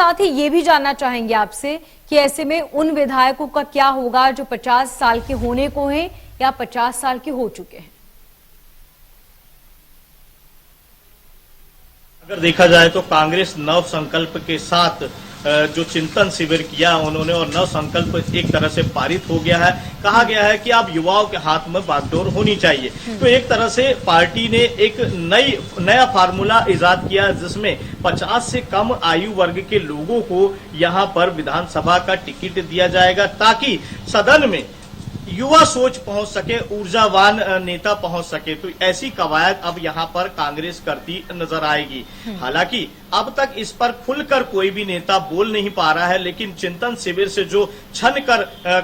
साथ ही ये भी जानना चाहेंगे आपसे कि ऐसे में उन विधायकों का क्या होगा जो 50 साल के होने को हैं या 50 साल के हो चुके हैं। अगर देखा जाए तो कांग्रेस नव संकल्प के साथ जो चिंतन शिविर किया उन्होंने और नव संकल्प एक तरह से पारित हो गया है। कहा गया है कि अब युवाओं के हाथ में बागडोर होनी चाहिए। तो एक तरह से पार्टी ने एक नया फार्मूला इजाद किया जिसमें 50 से कम आयु वर्ग के लोगों को यहां पर विधानसभा का टिकट दिया जाएगा ताकि सदन में युवा सोच पहुंच सके, ऊर्जावान नेता पहुंच सके। तो ऐसी कवायद अब यहां पर कांग्रेस करती नजर आएगी। हालांकि अब तक इस पर खुलकर कोई भी नेता बोल नहीं पा रहा है, लेकिन चिंतन शिविर से जो छन कर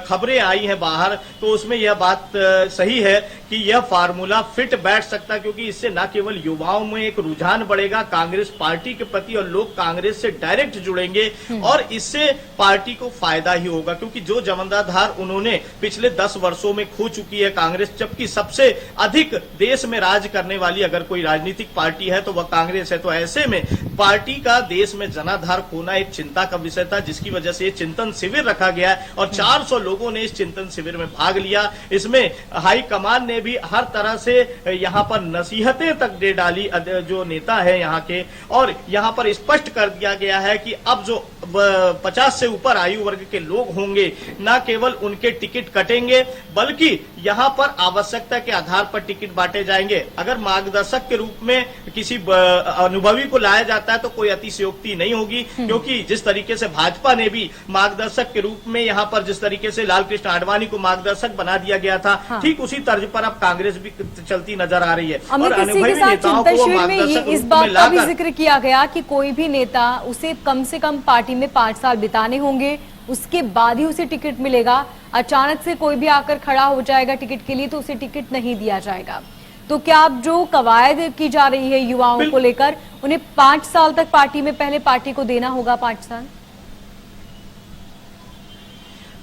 खबरें आई हैं बाहर, तो उसमें यह बात सही है कि यह फार्मूला फिट बैठ सकता है, क्योंकि इससे न केवल युवाओं में एक रुझान बढ़ेगा कांग्रेस पार्टी के प्रति और लोग कांग्रेस से डायरेक्ट जुड़ेंगे और इससे पार्टी को फायदा ही होगा, क्योंकि जो जमानतधार उन्होंने पिछले 10 वर्षों में खो चुकी है कांग्रेस, जबकि सबसे अधिक देश में राज करने वाली अगर कोई राजनीतिक पार्टी है तो वह कांग्रेस है। तो ऐसे में पार्टी का देश में जनाधार खोना एक चिंता का विषय था, जिसकी वजह से चिंतन शिविर रखा गया और 400 लोगों ने इस चिंतन शिविर में भाग लिया। इसमें हाईकमान ने भी हर तरह से यहां पर नसीहतें तक दे डाली जो नेता है यहां के, और यहां पर स्पष्ट कर दिया गया है कि अब जो 50 से ऊपर आयु वर्ग के लोग होंगे न केवल उनके टिकट कटेंगे बल्कि यहां पर आवश्यकता के आधार पर टिकट बांटे जाएंगे। अगर मार्गदर्शक के रूप में किसी अनुभवी को लाया जाता है तो कोई अतिशयोक्ति नहीं होगी, क्योंकि जिस तरीके से भाजपा ने भी मार्गदर्शक के रूप में यहां पर जिस तरीके से लालकृष्ण आडवाणी को मार्गदर्शक बना दिया गया था, ठीक उसी तर्ज पर अब कांग्रेस भी चलती नजर आ रही है। और अनुभवी नेताओं को मार्गदर्शक इस बात का भी जिक्र किया गया कि कोई भी नेता उसे कम से कम पार्टी में 5 साल बिताने होंगे, उसके बाद ही उसे टिकट मिलेगा। अचानक से कोई भी आकर खड़ा हो जाएगा टिकट के लिए तो उसे टिकट नहीं दिया जाएगा। तो क्या अब जो कवायद की जा रही है युवाओं को लेकर, उन्हें 5 साल तक पार्टी में पहले पार्टी को देना होगा 5 साल?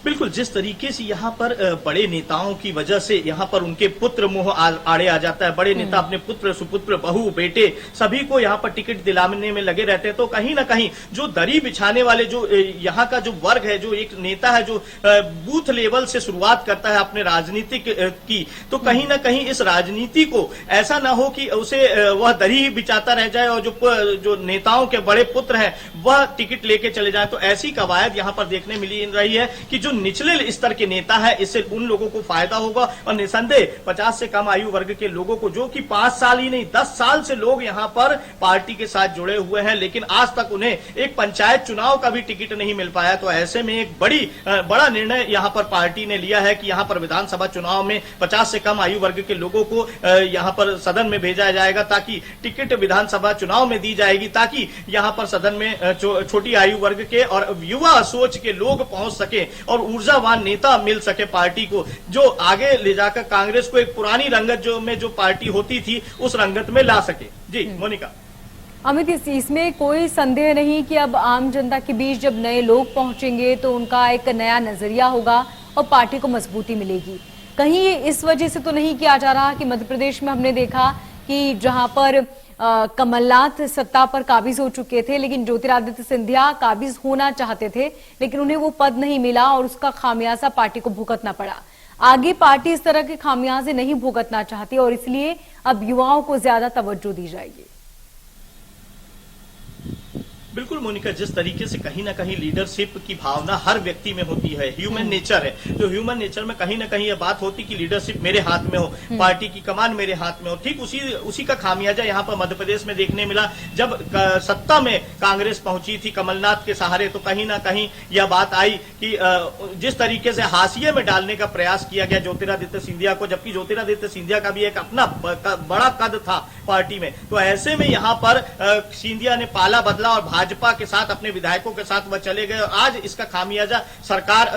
बिल्कुल, जिस तरीके से यहाँ पर बड़े नेताओं की वजह से यहाँ पर उनके पुत्र मुंह आड़े आ जाता है, बड़े नेता अपने पुत्र, सुपुत्र, बहू, बेटे सभी को यहाँ पर टिकट दिलाने में लगे रहते हैं। तो कहीं ना कहीं जो दरी बिछाने वाले जो यहाँ का जो वर्ग है, जो एक नेता है जो बूथ लेवल से शुरुआत करता है अपने राजनीतिक की, तो कहीं ना कहीं इस राजनीति को ऐसा ना हो कि उसे वह दरी ही बिछाता रह जाए और जो नेताओं के बड़े पुत्र हैं वह टिकट लेके चले जाए। तो ऐसी कवायद यहाँ पर देखने मिली रही है कि जो निचले स्तर के नेता है इससे उन लोगों को फायदा होगा और निसंदेह 50 से कम आयु वर्ग के लोगों को, जो कि 5 साल ही नहीं 10 साल से लोग यहां पर पार्टी के साथ जुड़े हुए हैं, लेकिन आज तक उन्हें एक पंचायत चुनाव का भी टिकट नहीं मिल पाया। तो ऐसे में एक बड़ा निर्णय यहां पर पार्टी ने लिया है कि यहां पर विधानसभा चुनाव में 50 से कम आयु वर्ग के लोगों को यहां पर सदन में भेजा जाएगा, ताकि टिकट विधानसभा चुनाव में दी जाएगी, ताकि यहां पर सदन में छोटी आयु वर्ग के और युवा सोच के लोग पहुंच सके और ऊर्जावान नेता मिल सके पार्टी को, जो आगे ले जाकर कांग्रेस को एक पुरानी रंगत जो पार्टी होती थी उस रंगत में ला सके। जी मोनिका। अमित, इसमें कोई संदेह नहीं कि अब आम जनता के बीच जब नए लोग पहुंचेंगे तो उनका एक नया नजरिया होगा और पार्टी को मजबूती मिलेगी। कहीं ये इस वजह से तो नहीं किया जा रहा कि मध्य प्रदेश में हमने देखा कि जहां पर कमलनाथ सत्ता पर काबिज हो चुके थे, लेकिन ज्योतिरादित्य सिंधिया काबिज होना चाहते थे, लेकिन उन्हें वो पद नहीं मिला और उसका खामियाजा पार्टी को भुगतना पड़ा। आगे पार्टी इस तरह के खामियाजे नहीं भुगतना चाहती और इसलिए अब युवाओं को ज्यादा तवज्जो दी जाएगी। बिल्कुल मोनिका, जिस तरीके से कहीं ना कहीं लीडरशिप की भावना हर व्यक्ति में होती है, ह्यूमन नेचर है, तो ह्यूमन नेचर में कहीं ना कहीं यह बात होती कि लीडरशिप मेरे हाथ में हो, पार्टी की कमान मेरे हाथ में हो। ठीक उसी का खामियाजा यहाँ पर मध्य प्रदेश में देखने मिला। जब सत्ता में कांग्रेस पहुंची थी कमलनाथ के सहारे, तो कहीं ना कहीं यह बात आई कि जिस तरीके से हाशिए में डालने का प्रयास किया गया ज्योतिरादित्य सिंधिया को, जबकि ज्योतिरादित्य सिंधिया का भी एक अपना बड़ा कद था पार्टी में। तो ऐसे में यहाँ पर सिंधिया ने पाला बदला और भाजपा के साथ अपने विधायकों के साथ वह चले गए और आज इसका खामियाजा सरकार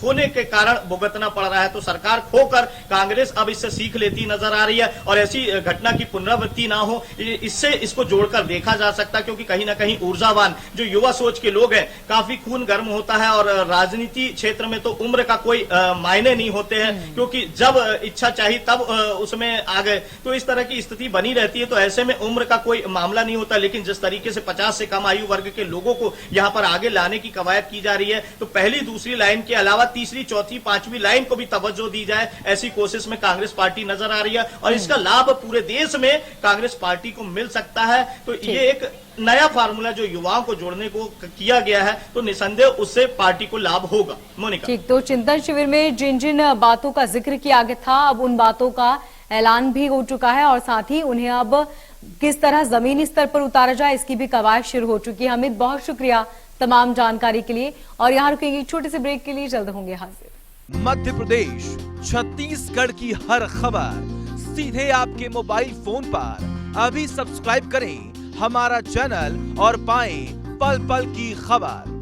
खोने के कारण भुगतना पड़ रहा है। तो सरकार खोकर कांग्रेस अब इससे सीख लेती नजर आ रही है और ऐसी घटना की पुनरावृत्ति ना हो, इससे इसको जोड़कर देखा जा सकता है, क्योंकि कहीं ना कहीं ऊर्जावान जो युवा सोच के लोग हैं, काफी खून गर्म होता है और राजनीति क्षेत्र में तो उम्र का कोई मायने नहीं होते हैं, क्योंकि जब इच्छा चाहिए तब उसमें आ गए, तो इस तरह की स्थिति बनी रहती है। तो ऐसे में उम्र का कोई मामला नहीं होता, लेकिन जिस तरीके से 50 से कम आयु आयु वर्ग के लोगों को यहाँ पर आगे लाने की कवायद की जा रही है, तो पहली दूसरी लाइन के अलावा तीसरी चौथी पांचवी लाइन को भी तवज्जो दी जाए, ऐसी कोशिश में कांग्रेस पार्टी नजर आ रही है और इसका लाभ पूरे देश में कांग्रेस पार्टी को मिल सकता है। तो ये एक नया फार्मूला जो युवाओं को जोड़ने को किया गया है, तो निसंदेह उससे पार्टी को लाभ होगा। मोनिका, ठीक, तो चिंतन शिविर में जिन जिन बातों का जिक्र किया गया था, अब उन बातों का ऐलान भी हो चुका है और साथ ही उन्हें अब किस तरह जमीनी स्तर पर उतारा जाए इसकी भी कवायद शुरू हो चुकी है। हमिद, बहुत शुक्रिया तमाम जानकारी के लिए और यहाँ रुकेंगे एक छोटे से ब्रेक के लिए, जल्द होंगे हाजिर। मध्य प्रदेश, छत्तीसगढ़ की हर खबर सीधे आपके मोबाइल फोन पर। अभी सब्सक्राइब करें हमारा चैनल और पाएं पल पल की खबर।